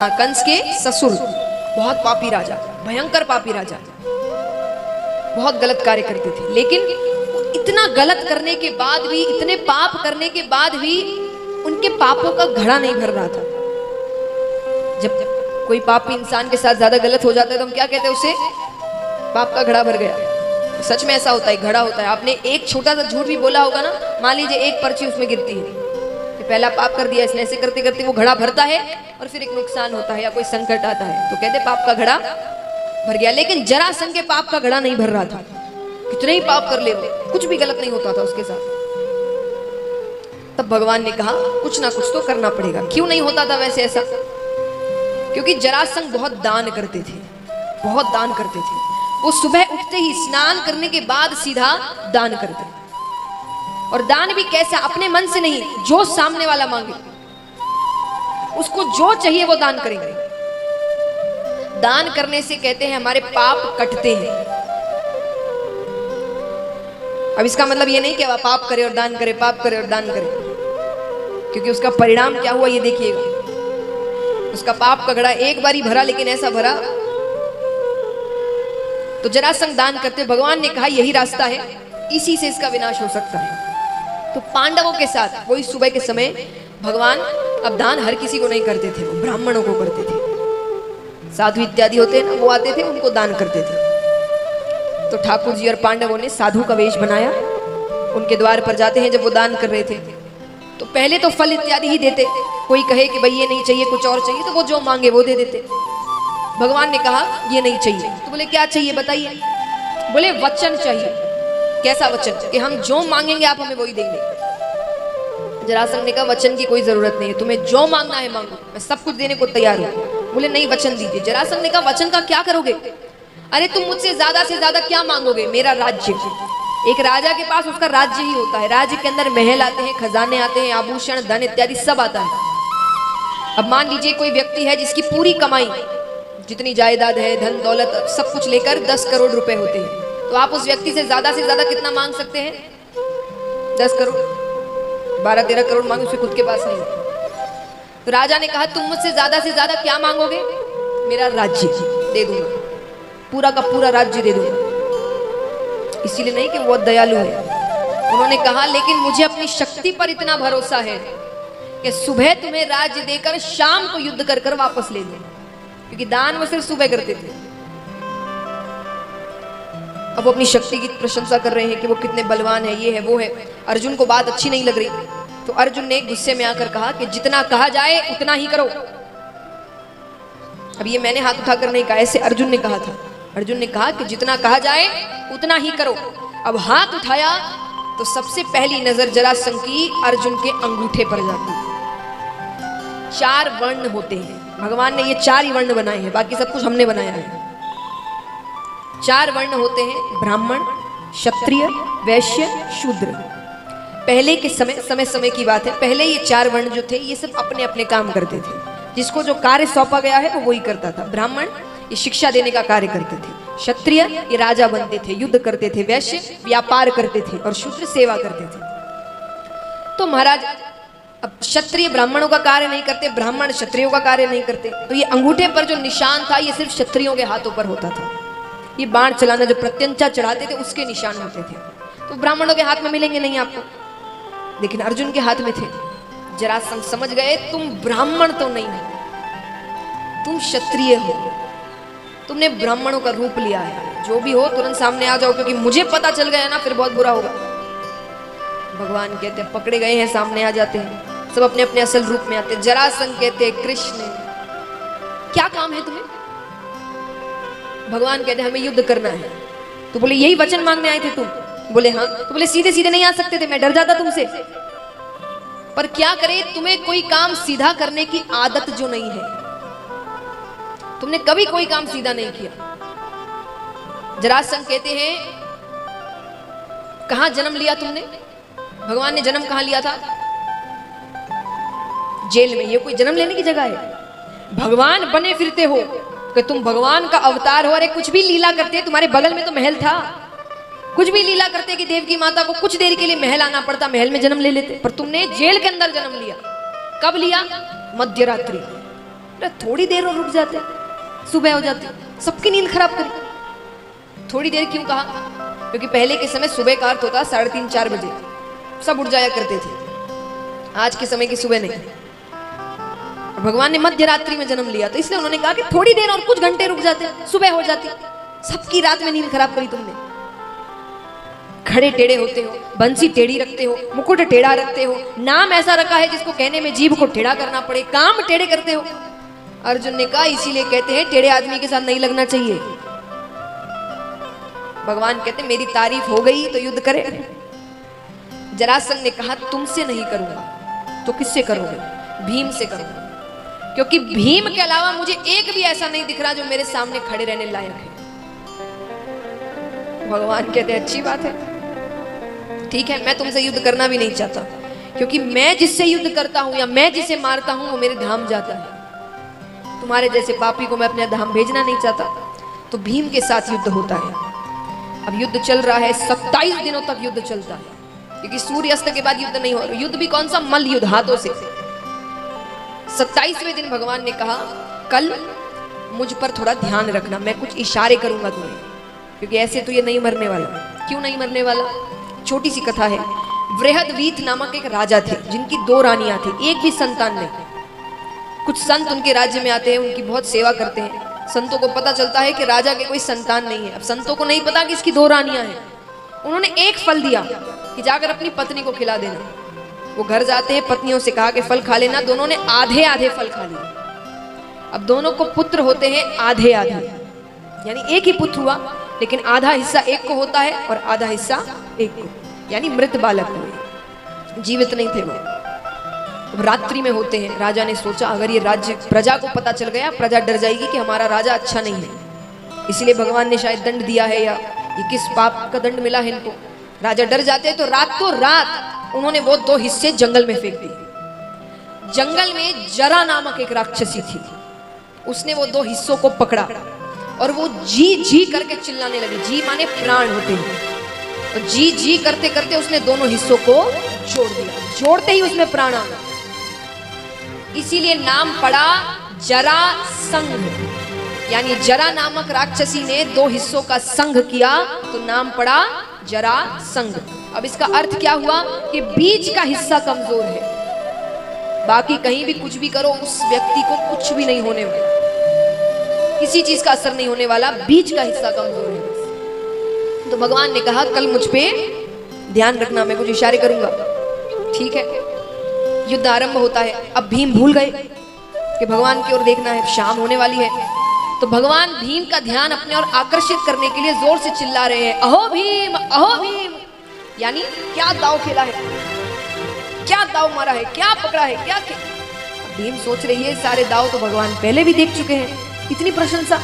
कंस के ससुर बहुत पापी राजा, भयंकर पापी राजा, बहुत गलत कार्य करते थे। लेकिन इतना गलत करने के बाद भी, इतने पाप करने के बाद भी उनके पापों का घड़ा नहीं भर रहा था। जब कोई पापी इंसान के साथ ज्यादा गलत हो जाता है तो हम क्या कहते हैं उसे? पाप का घड़ा भर गया। सच में ऐसा होता है, घड़ा होता है। आपने एक छोटा सा झूठ भी बोला होगा ना, मान लीजिए एक पर्ची उसमें गिरती है, पहला पाप कर दिया इसने, ऐसे करते करते वो घड़ा भरता है और फिर एक नुकसान होता है या कोई संकट आता है तो कहते पाप का घड़ा भर गया। लेकिन जरासंध के पाप का घड़ा नहीं भर रहा था। कितने ही पाप कर ले, कुछ भी गलत नहीं होता था उसके साथ। तब भगवान ने कहा कुछ ना कुछ तो करना पड़ेगा। क्यों नहीं होता था वैसे ऐसा? क्योंकि जरासंध बहुत दान करते थे, बहुत दान करते थे। वो सुबह उठते ही स्नान करने के बाद सीधा दान करते, और दान भी कैसा? अपने मन से नहीं, जो सामने वाला मांगे उसको जो चाहिए वो दान करेंगे। दान करने से कहते हैं हमारे पाप कटते हैं। अब इसका मतलब ये नहीं कि आप पाप करें और दान करें, पाप करें और दान करें, क्योंकि उसका परिणाम क्या हुआ ये देखिएगा। उसका पाप का घड़ा एक बार ही भरा, लेकिन ऐसा भरा। तो जरासंध दान करते, भगवान ने कहा यही रास्ता है, इसी से इसका विनाश हो सकता है। तो पांडवों के साथ वही सुबह के समय भगवान अब दान हर किसी को नहीं करते थे, वो ब्राह्मणों को करते थे। साधु इत्यादि होते हैं ना, वो आते थे, उनको दान करते थे। तो ठाकुर जी और पांडवों ने साधु का वेश बनाया, उनके द्वार पर जाते हैं। जब वो दान कर रहे थे तो पहले तो फल इत्यादि ही देते। कोई कहे कि भाई ये नहीं चाहिए, कुछ और चाहिए, तो वो जो मांगे वो दे देते। भगवान ने कहा ये नहीं चाहिए। तो बोले क्या चाहिए बताइए? बोले वचन चाहिए। कैसा वचन? कि हम जो मांगेंगे आप हमें वही देंगे। जरासंध ने कहा वचन की कोई जरूरत नहीं है, तुम्हें जो मांगना है मांगो, मैं सब कुछ देने को तैयार हूं। बोले नहीं, वचन दीजिए। जरासंध ने कहा वचन का क्या करोगे? अरे तुम मुझसे ज्यादा क्या मांगोगे? मेरा राज्य। एक राजा के पास उसका राज्य ही होता है। राज्य के अंदर महल आते हैं, खजाने आते हैं, आभूषण, धन इत्यादि सब आता है। अब मान लीजिए कोई व्यक्ति है जिसकी पूरी कमाई, जितनी जायदाद है, धन दौलत, सब कुछ लेकर 10 करोड़ रुपए होते हैं, तो आप उस व्यक्ति से ज्यादा कितना मांग सकते हैं? 10 करोड़, 12-13 करोड़ मांगे, उसके खुद के पास नहीं। तो राजा ने कहा तुम मुझसे ज्यादा क्या मांगोगे? मेरा राज्य दे दूंगा, पूरा का पूरा राज्य दे दूंगा। इसीलिए नहीं कि वो बहुत दयालु है। उन्होंने कहा लेकिन मुझे अपनी शक्ति पर इतना भरोसा है कि सुबह तुम्हें राज्य देकर शाम को युद्ध कर कर वापस ले लूं, क्योंकि दान वो सिर्फ सुबह करते थे। अब वो अपनी शक्ति की प्रशंसा कर रहे हैं कि वो कितने बलवान है, ये है वो है। अर्जुन को बात अच्छी नहीं लग रही, तो अर्जुन ने गुस्से में आकर कहा कि जितना कहा जाए उतना ही करो। अब ये मैंने हाथ उठाकर नहीं कहा, ऐसे अर्जुन ने कहा था। अर्जुन ने कहा कि जितना कहा जाए उतना ही करो। अब हाथ उठाया तो सबसे पहली नजर जरासंध की अर्जुन के अंगूठे पर जाती है। 4 वर्ण होते हैं, भगवान ने ये 4 ही वर्ण बनाए हैं, बाकी सब कुछ हमने बनाया है। 4 वर्ण होते हैं, ब्राह्मण, क्षत्रिय, वैश्य, शूद्र। पहले के समय की बात है, पहले ये 4 वर्ण जो थे ये सब अपने अपने काम करते थे। जिसको जो कार्य सौंपा गया है वो वही करता था। ब्राह्मण ये शिक्षा देने का कार्य करते थे, क्षत्रिय ये राजा बनते थे, युद्ध करते थे, वैश्य व्यापार करते थे, और शूद्र सेवा करते थे। तो महाराज अब क्षत्रिय ब्राह्मणों का कार्य नहीं करते, ब्राह्मण क्षत्रियों का कार्य नहीं करते। तो ये अंगूठे पर जो निशान था ये सिर्फ क्षत्रियों के हाथों पर होता था। ये बाण चलाना, जो प्रत्यंचा चढ़ाते थे उसके निशान होते थे। तो ब्राह्मणों के हाथ में मिलेंगे नहीं आपको, लेकिन अर्जुन के हाथ में थे। जरासंध समझ गए तुम ब्राह्मण तो नहीं हो, तुम क्षत्रिय हो, तुमने ब्राह्मणों का रूप लिया है। जो भी हो तुरंत सामने आ जाओ, क्योंकि मुझे पता चल गया ना फिर बहुत बुरा होगा। भगवान कहते हैं पकड़े गए हैं, सामने आ जाते हैं, सब अपने अपने असल रूप में आते हैं। जरासंध कहते हैं कृष्ण क्या काम है तुम्हें? भगवान कहते हैं हमें युद्ध करना है। तो बोले यही वचन मांगने आए थे तुम? बोले हाँ। तो बोले सीधे सीधे नहीं आ सकते थे, मैं डर जाता तुमसे। पर क्या करे, तुम्हें कोई काम सीधा करने की आदत जो नहीं है, तुमने कभी कोई काम सीधा नहीं किया। जरासंध कहते हैं कहां जन्म लिया तुमने? भगवान ने जन्म कहां लिया था? जेल में। ये कोई जन्म लेने की जगह है? भगवान बने फिरते हो कि तुम भगवान का अवतार हो। अरे कुछ भी लीला करते, तुम्हारे बगल में तो महल था, कुछ भी लीला करते कि देव की माता को कुछ देर के लिए महल आना पड़ता, महल में जन्म ले लेते। पर तुमने जेल के अंदर जन्म लिया। कब लिया? मध्य रात्रि। अरे थोड़ी देर और रुक जाते, सुबह हो जाती, सबकी नींद खराब करी। थोड़ी देर क्यों कहा? क्योंकि पहले के समय सुबह का अर्थ होता 3:30-4 बजे, सब उठ जाया करते थे। आज के समय की सुबह नहीं। भगवान ने मध्य रात्रि में जन्म लिया, तो इसलिए उन्होंने कहा कि थोड़ी देर और कुछ घंटे रुक जाते, सुबह हो जाती। सबकी रात में नींद खराब करी तुमने। खड़े टेढ़े होते हो, बंसी टेढ़ी रखते हो, मुकुट टेढ़ा रखते हो, नाम ऐसा रखा है जिसको कहने में जीभ को टेढ़ा करना पड़े, काम टेढ़े करते हो। अर्जुन ने कहा इसीलिए कहते हैं टेढ़े आदमी के साथ नहीं लगना चाहिए। भगवान कहते मेरी तारीफ हो गई तो युद्ध करे। जरासंध ने कहा तुमसे नहीं करूंगा तो किससे करोगे? भीम से करूंगा, क्योंकि भीम के अलावा मुझे एक भी ऐसा नहीं दिख रहा जो मेरे सामने खड़े रहने लायक है। भगवान कहते अच्छी बात है, ठीक है, मैं तुमसे युद्ध करना भी नहीं चाहता, क्योंकि मैं जिससे युद्ध करता हूं या मैं जिसे मारता हूं वो मेरे धाम जाता है। तुम्हारे जैसे पापी को मैं अपने धाम भेजना नहीं चाहता। तो भीम के साथ युद्ध होता है। अब युद्ध चल रहा है, 27 दिनों तक युद्ध चलता है, क्योंकि सूर्यास्त के बाद युद्ध नहीं हो रहा। युद्ध भी कौन सा? मल्ल युद्ध, हाथों से। 27वें दिन भगवान ने कहा कल मुझ पर थोड़ा ध्यान रखना, मैं कुछ इशारे करूंगा तुम्हें, क्योंकि ऐसे तो ये नहीं मरने वाला। क्यों नहीं मरने वाला? छोटी सी कथा है। बृहदवीत नामक एक राजा थे जिनकी 2 रानियां थी, एक भी संतान नहीं। कुछ संत उनके राज्य में आते हैं, उनकी बहुत सेवा करते हैं। संतों को पता चलता है कि राजा के कोई संतान नहीं है। अब संतों को नहीं पता कि इसकी 2 रानियां हैं। उन्होंने एक फल दिया कि जाकर अपनी पत्नी को खिला देना। वो घर जाते हैं, पत्नियों से कहा कि फल खा लेना। दोनों ने आधे आधे फल खा लिए। अब दोनों को पुत्र होते हैं आधे आधे, यानी एक ही पुत्र हुआ, लेकिन आधा हिस्सा एक को होता है और आधा हिस्सा एक को, यानी मृत बालक हुए, जीवित नहीं थे वो। रात्रि में होते हैं। राजा ने सोचा अगर ये राज्य प्रजा को पता चल गया, प्रजा डर जाएगी कि हमारा राजा अच्छा नहीं है, इसलिए भगवान ने शायद दंड दिया है, या ये किस पाप का दंड मिला है इनको। राजा डर जाते हैं, तो रात उन्होंने वो 2 हिस्से जंगल में फेंक दिए। जंगल में जरा नामक एक राक्षसी थी, उसने वो 2 हिस्सों को पकड़ा और वो जी जी करके चिल्लाने लगी। जी माने प्राण होते हैं, और जी जी करते करते उसने दोनों हिस्सों को जोड़ दिया। जोड़ते ही उसमें प्राण आ गया, इसीलिए नाम पड़ा जरासंध। यानी जरा नामक राक्षसी ने 2 हिस्सों का संघ किया, तो नाम पड़ा जरासंध। अब इसका अर्थ क्या हुआ कि बीच का हिस्सा कमजोर है, बाकी कहीं भी कुछ भी करो उस व्यक्ति को कुछ भी नहीं होने वाला, किसी चीज का असर नहीं होने वाला, बीच का हिस्सा कमजोर है। तो भगवान ने कहा कल मुझ पे ध्यान रखना, मैं कुछ इशारे करूंगा। ठीक है, युद्ध आरंभ होता है। अब भीम भूल गए कि भगवान की ओर देखना है, शाम होने वाली है। तो भगवान भीम का ध्यान अपने ओर आकर्षित करने के लिए जोर से चिल्ला रहे हैं, अहो भीम, अहो भीम। यानी क्या दाव खेला है, क्या दाव मारा है, क्या पकड़ा है, क्या भीम सोच रही है सारे दाव तो भगवान पहले भी देख चुके हैं, इतनी प्रशंसा।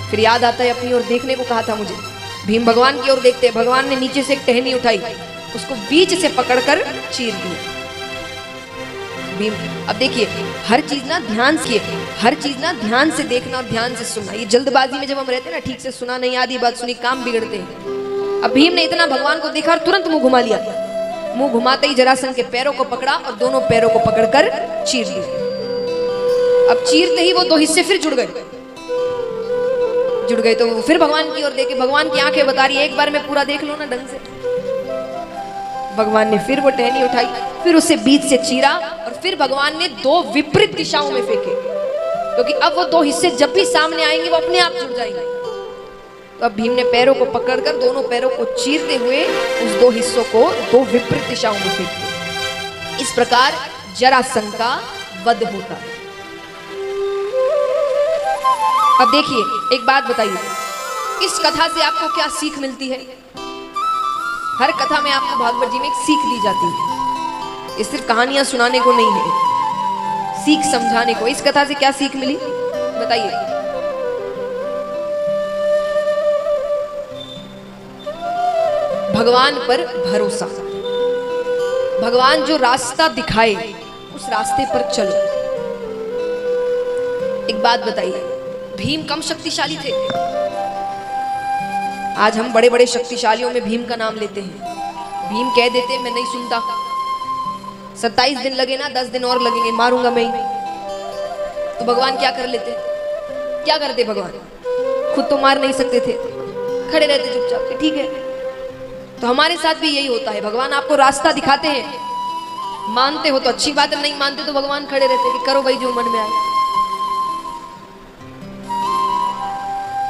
फिर याद आता है अपनी ओर देखने को कहा था मुझे। भीम भगवान की ओर देखते हैं। भगवान ने नीचे से एक टहनी उठाई, उसको बीच से पकड़कर चीर दिया। भीम, अब देखिए हर चीज ना ध्यान से, हर चीज ना ध्यान से देखना और ध्यान से सुनना। ये जल्दबाजी में जब हम रहते हैं ना, ठीक से सुना नहीं, आधी बात सुनी, काम बिगड़ते हैं। अब भीम ने इतना भगवान को देखा और तुरंत मुंह घुमा लिया। मुंह घुमाते ही जरासंध के पैरों को पकड़ा और दोनों पैरों को पकड़कर चीर दिया। अब चीरते ही वो 2 हिस्से फिर जुड़ गए। तो फिर भगवान की ओर देखे। भगवान की आंखें बता रही है एक बार में पूरा देख लो ना ढंग से। भगवान ने फिर वो टहनी उठाई, फिर उसे बीच से चीरा और फिर भगवान ने 2 विपरीत दिशाओं में फेंके, क्योंकि अब वो 2 हिस्से जब भी सामने आएंगे वो अपने आप जुड़ जाएंगे। तो अब भीम ने पैरों को पकड़कर दोनों पैरों को चीरते हुए उस 2 हिस्सों को 2 विपरीत दिशाओं में फेंक दिया। इस प्रकार जरासंध का वध होता है। अब देखिए एक बात बताइए, इस कथा से आपको क्या सीख मिलती है? हर कथा में आपको भागवत जी में एक सीख दी जाती है। ये सिर्फ कहानियां सुनाने को नहीं है, सीख समझाने को। इस कथा से क्या सीख मिली बताइए? भगवान पर भरोसा। भगवान जो रास्ता दिखाए उस रास्ते पर चलो। एक बात बताइए, भीम कम शक्तिशाली थे? आज हम बड़े बड़े शक्तिशालियों में भीम का नाम लेते हैं। भीम कह देते मैं नहीं सुनता, 27 दिन लगे ना 10 दिन और लगेंगे, मारूंगा मैं ही। तो भगवान क्या कर लेते? क्या करते भगवान? खुद तो मार नहीं सकते थे, खड़े रहते चुपचाप कि ठीक है। तो हमारे साथ भी यही होता है, भगवान आपको रास्ता दिखाते हैं, मानते हो तो अच्छी बात है, नहीं मानते तो भगवान खड़े रहते कि करो भाई जो मन में आए।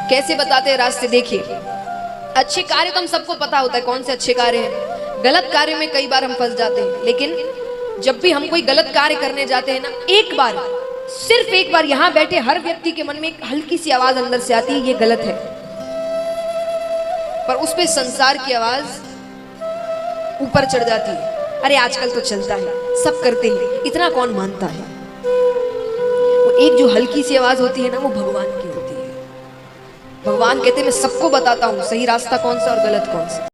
कैसे बताते हैं रास्ते? देखिए, अच्छे कार्य तो हम सबको पता होता है कौन से अच्छे कार्य हैं, गलत कार्य में कई बार हम फंस जाते हैं। लेकिन जब भी हम कोई गलत कार्य करने जाते हैं ना, एक बार, सिर्फ एक बार यहां बैठे हर व्यक्ति के मन में एक हल्की सी आवाज अंदर से आती है, ये गलत है। पर उस पे संसार की आवाज ऊपर चढ़ जाती है, अरे आजकल तो चलता है, सब करते हैं, इतना कौन मानता है। वो एक जो हल्की सी आवाज होती है ना, वो भगवान की होती है। भगवान कहते हैं मैं सबको बताता हूं सही रास्ता कौन सा और गलत कौन सा।